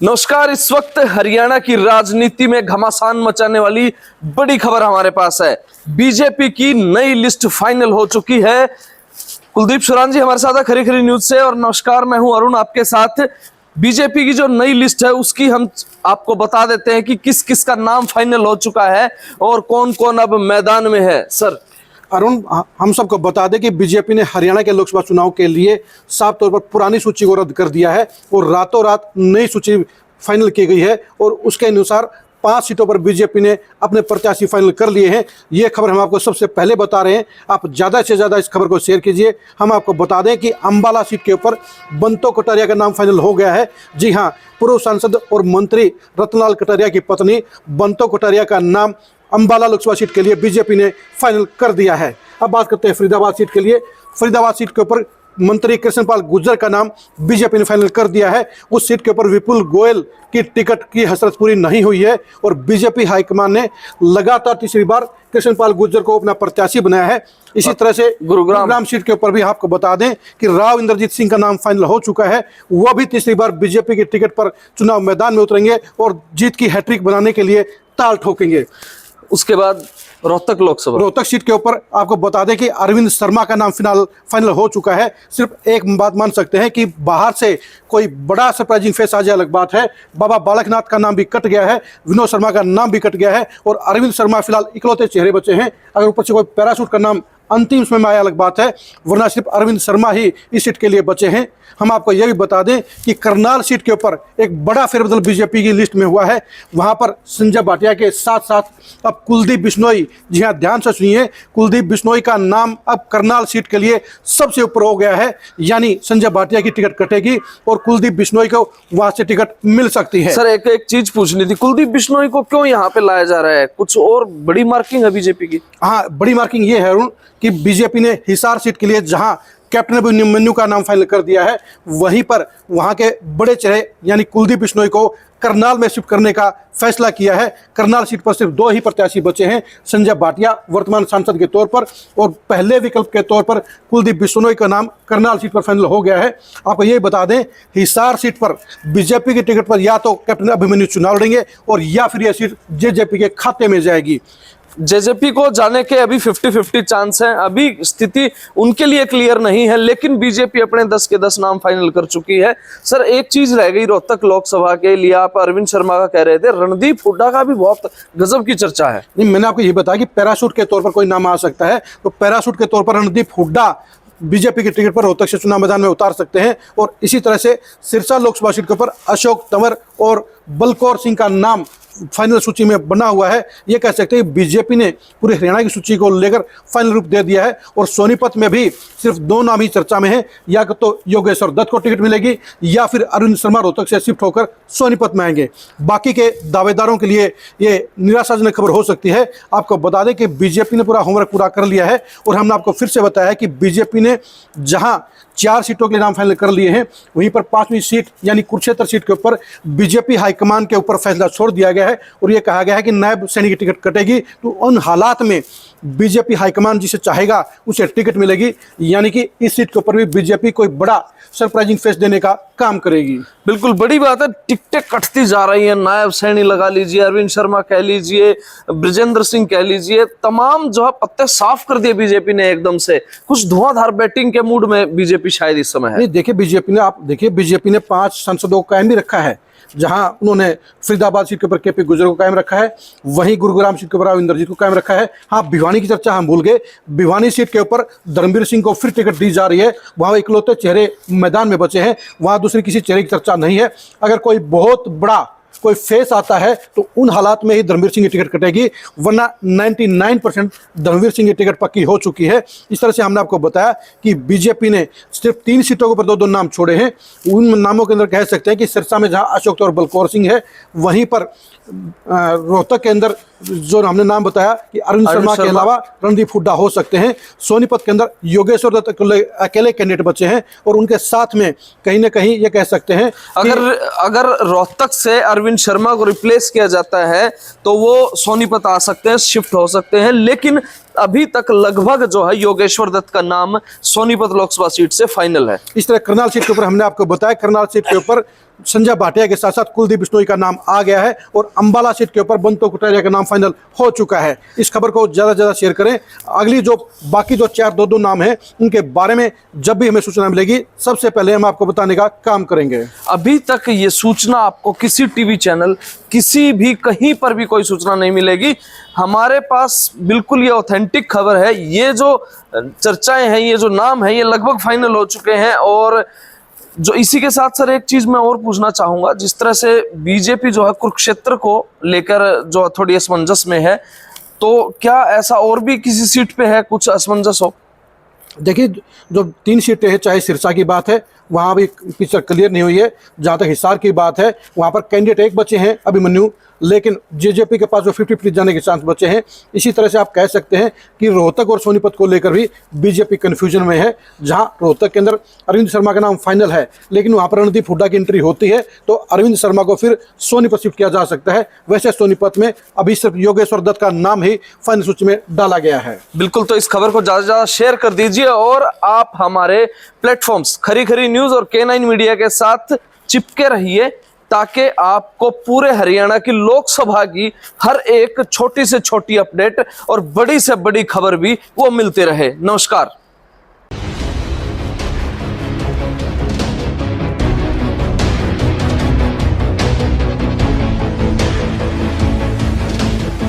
नमस्कार। इस वक्त हरियाणा की राजनीति में घमासान मचाने वाली बड़ी खबर हमारे पास है। बीजेपी की नई लिस्ट फाइनल हो चुकी है। कुलदीप सुरान जी हमारे साथ है खरी खरी न्यूज से। और नमस्कार, मैं हूं अरुण आपके साथ। बीजेपी की जो नई लिस्ट है उसकी हम आपको बता देते हैं कि किस किस का नाम फाइनल हो चुका है और कौन कौन अब मैदान में है। सर अरुण, हम सबको बता दें कि बीजेपी ने हरियाणा के लोकसभा चुनाव के लिए साफ तौर पर पुरानी सूची को रद्द कर दिया है और रातों रात नई सूची फाइनल की गई है और उसके अनुसार 5 सीटों पर बीजेपी ने अपने प्रत्याशी फाइनल कर लिए हैं। ये खबर हम आपको सबसे पहले बता रहे हैं। आप ज़्यादा से ज़्यादा इस खबर को शेयर कीजिए। हम आपको बता दें कि अंबाला सीट के ऊपर बंतो कटारिया का नाम फाइनल हो गया है। जी हाँ, पूर्व सांसद और मंत्री रतनलाल कटारिया की पत्नी बंतो कटारिया का नाम अंबाला लोकसभा सीट के लिए बीजेपी ने फाइनल कर दिया है। अब बात करते हैं फरीदाबाद सीट के लिए। फरीदाबाद सीट के ऊपर मंत्री कृष्णपाल गुर्जर का नाम बीजेपी ने फाइनल कर दिया है। उस सीट के ऊपर विपुल गोयल की टिकट की हसरत पूरी नहीं हुई है और बीजेपी हाईकमान ने लगातार तीसरी बार कृष्णपाल गुर्जर को अपना प्रत्याशी बनाया है। इसी तरह से गुरुग्राम सीट के ऊपर भी आपको बता दें कि राव इंद्रजीत सिंह का नाम फाइनल हो चुका है। वह भी तीसरी बार बीजेपी की टिकट पर चुनाव मैदान में उतरेंगे और जीत की हैट्रिक बनाने के लिए ताल ठोकेंगे। उसके बाद रोहतक सीट के ऊपर आपको बता दें कि अरविंद शर्मा का नाम फाइनल हो चुका है। सिर्फ एक बात मान सकते हैं कि बाहर से कोई बड़ा सरप्राइजिंग फेस आ जाए अलग बात है। बाबा बालकनाथ का नाम भी कट गया है, विनोद शर्मा का नाम भी कट गया है और अरविंद शर्मा फिलहाल इकलौते चेहरे बचे हैं। अगर ऊपर से कोई पैराशूट का नाम अंतिम समय में आया अलग बात है, वरना सिर्फ अरविंद शर्मा ही इस सीट के लिए बचे हैं। हम आपको यह भी बता दें कि करनाल सीट के ऊपर एक बड़ा फेरबदल बीजेपी की लिस्ट में हुआ है। वहां पर संजय भाटिया के साथ साथ अब कुलदीप बिश्नोई, जी हाँ ध्यान से सुनिए, कुलदीप बिश्नोई का नाम अब करनाल सीट के लिए सबसे ऊपर हो गया है। यानी संजय भाटिया की टिकट कटेगी और कुलदीप बिश्नोई को वहां से टिकट मिल सकती है। सर एक चीज पूछनी थी, कुलदीप बिश्नोई को क्यों यहाँ पे लाया जा रहा है? कुछ और बड़ी मार्किंग है बीजेपी की? हाँ, बड़ी मार्किंग ये है अरुण कि बीजेपी ने हिसार सीट के लिए जहां कैप्टन अभिमन्यु का नाम फाइनल कर दिया है, वहीं पर वहां के बड़े चेहरे यानी कुलदीप बिश्नोई को करनाल में शिफ्ट करने का फैसला किया है। करनाल सीट पर सिर्फ 2 ही प्रत्याशी बचे हैं, संजय भाटिया वर्तमान सांसद के तौर पर और पहले विकल्प के तौर पर कुलदीप बिश्नोई का नाम करनाल सीट पर फाइनल हो गया है। आपको ये बता दें, हिसार सीट पर बीजेपी की टिकट पर या तो कैप्टन अभिमन्यु चुनाव लड़ेंगे और या फिर यह सीट जेजेपी के खाते में जाएगी। जेजेपी को जाने के अभी 50-50 चांस हैं। अभी स्थिति उनके लिए क्लियर नहीं है, लेकिन बीजेपी अपने 10 के 10 नाम फाइनल कर चुकी है। सर एक चीज रह गई रोहतक लोकसभा के लिए। आप अरविंद शर्मा का कह रहे थे, रणदीप हुड्डा का भी बहुत गजब की चर्चा है। नहीं, मैंने आपको ये बताया कि पैराशूट के तौर पर कोई नाम आ सकता है, तो पैराशूट के तौर पर रणदीप हुड्डा बीजेपी के टिकट पर रोहतक से चुनाव मैदान में उतार सकते हैं। और इसी तरह से सिरसा लोकसभा सीट के ऊपर अशोक तंवर और बलकौर सिंह का नाम फाइनल सूची में बना हुआ है। ये कह सकते हैं बीजेपी ने पूरे हरियाणा की सूची को लेकर फाइनल रूप दे दिया है। और सोनीपत में भी सिर्फ 2 नाम ही चर्चा में है, या तो योगेश्वर दत्त को टिकट मिलेगी या फिर अरविंद शर्मा रोहतक से शिफ्ट होकर सोनीपत में आएंगे। बाकी के दावेदारों के लिए ये निराशाजनक खबर हो सकती है। आपको बता दें कि बीजेपी ने पूरा होमवर्क पूरा कर लिया है और हमने आपको फिर से बताया कि बीजेपी ने जहां 4 सीटों के लिए नाम फाइनल कर लिए हैं, वहीं पर 5वीं सीट यानी कुरुक्षेत्र सीट के ऊपर बीजेपी हाईकमान के ऊपर फैसला छोड़ दिया गया है और यह कहा गया है कि नायब सैनिक की टिकट कटेगी तो उन हालात में बीजेपी हाईकमान जिसे चाहेगा उसे टिकट मिलेगी। यानी कि इस सीट के ऊपर भी बीजेपी कोई बड़ा सरप्राइजिंग फेस देने का काम करेगी। बिल्कुल बड़ी बात है, टिकटें कटती जा रही हैं। नायब सैनी लगा लीजिए, अरविंद शर्मा कह लीजिए, ब्रजेंद्र सिंह कह लीजिए, तमाम जो है पत्ते साफ कर दिए बीजेपी ने एकदम से। कुछ धुआंधार बैटिंग के मूड में बीजेपी शायद इस समय है। नहीं, देखिए बीजेपी ने 5 सांसदों को कायम भी रखा है। जहां उन्होंने फरीदाबाद सीट के ऊपर केपी गुर्जर को कायम रखा है, वहीं गुरुग्राम सीट के ऊपर राव इंद्रजीत को कायम रखा है। हाँ, भिवानी की चर्चा हम भूल गए। भिवानी सीट के ऊपर धर्मवीर सिंह को फिर टिकट दी जा रही है। वहां इकलौते चेहरे मैदान में बचे हैं, वहां दूसरे किसी चेहरे की चर्चा नहीं है। अगर कोई बहुत बड़ा कोई फेस आता है तो उन हालात में ही धर्मवीर सिंह की टिकट कटेगी, वरना 99% धर्मवीर सिंह की टिकट पक्की हो चुकी है। इस तरह से हमने आपको बताया कि बीजेपी ने सिर्फ 3 सीटों के ऊपर 2-2 नाम छोड़े हैं। उन नामों के अंदर कह सकते हैं कि सिरसा में जहां अशोक और बलकौर सिंह है, वहीं पर रोहतक के अंदर जो हमने नाम बताया कि अरविंद शर्मा के अलावा रणदीप हुड्डा हो सकते हैं। सोनीपत के अंदर योगेश्वर दत्त अकेले कैंडिडेट बचे हैं और उनके साथ में कहीं ना कहीं ये कह सकते हैं अगर रोहतक से अरविंद शर्मा को रिप्लेस किया जाता है तो वो सोनीपत आ सकते हैं, शिफ्ट हो सकते हैं। लेकिन अभी तक लगभग जो है योगेश्वर दत्त का नाम सोनीपत लोकसभा सीट से फाइनल है। इस तरह करनाल सीट के ऊपर हमने आपको बताया, करनाल सीट के ऊपर संजय भाटिया के साथ साथ कुलदीप बिश्नोई का नाम आ गया है और अंबाला सीट के ऊपर बंतो कटारिया का नाम फाइनल हो चुका है। इस खबर को ज़्यादा से ज़्यादा शेयर करें। अगली जो बाकी जो 4 दो नाम हैं उनके बारे में जब भी हमें सूचना मिलेगी सबसे पहले हम आपको बताने का काम करेंगे। अभी तक ये सूचना आपको किसी टीवी चैनल, किसी भी कहीं पर भी कोई सूचना नहीं मिलेगी। हमारे पास बिल्कुल ये ऑथेंटिक खबर है। ये जो चर्चाएं हैं, ये जो नाम है, ये लगभग फाइनल हो चुके हैं। और जो इसी के साथ सर एक चीज मैं और पूछना चाहूंगा, जिस तरह से बीजेपी जो है कुरुक्षेत्र को लेकर जो थोड़ी असमंजस में है, तो क्या ऐसा और भी किसी सीट पे है कुछ असमंजस हो? देखिए, जो 3 सीटें हैं, चाहे सिरसा की बात है वहाँ भी पिक्चर क्लियर नहीं हुई है। जहाँ तक हिसार की बात है वहाँ पर कैंडिडेट एक बचे हैं अभिमन्यु, लेकिन जेजेपी के पास जो 50-50 जाने के चांस बचे हैं। इसी तरह से आप कह सकते हैं कि रोहतक और सोनीपत को लेकर भी बीजेपी कन्फ्यूजन में है। जहां रोहतक के अंदर अरविंद शर्मा का नाम फाइनल है, लेकिन वहां पर रणदीप हुड्डा की एंट्री होती है तो अरविंद शर्मा को फिर सोनीपत शिफ्ट किया जा सकता है। वैसे सोनीपत में अभी सिर्फ योगेश्वर दत्त का नाम ही फाइनल सूची में डाला गया है। बिल्कुल, तो इस खबर को ज्यादा से ज्यादा शेयर कर दीजिए और आप हमारे प्लेटफॉर्म्स खरी खरी न्यूज और K9 मीडिया के साथ चिपके रहिए, ताकि आपको पूरे हरियाणा की लोकसभा की हर एक छोटी से छोटी अपडेट और बड़ी से बड़ी खबर भी वो मिलते रहे। नमस्कार।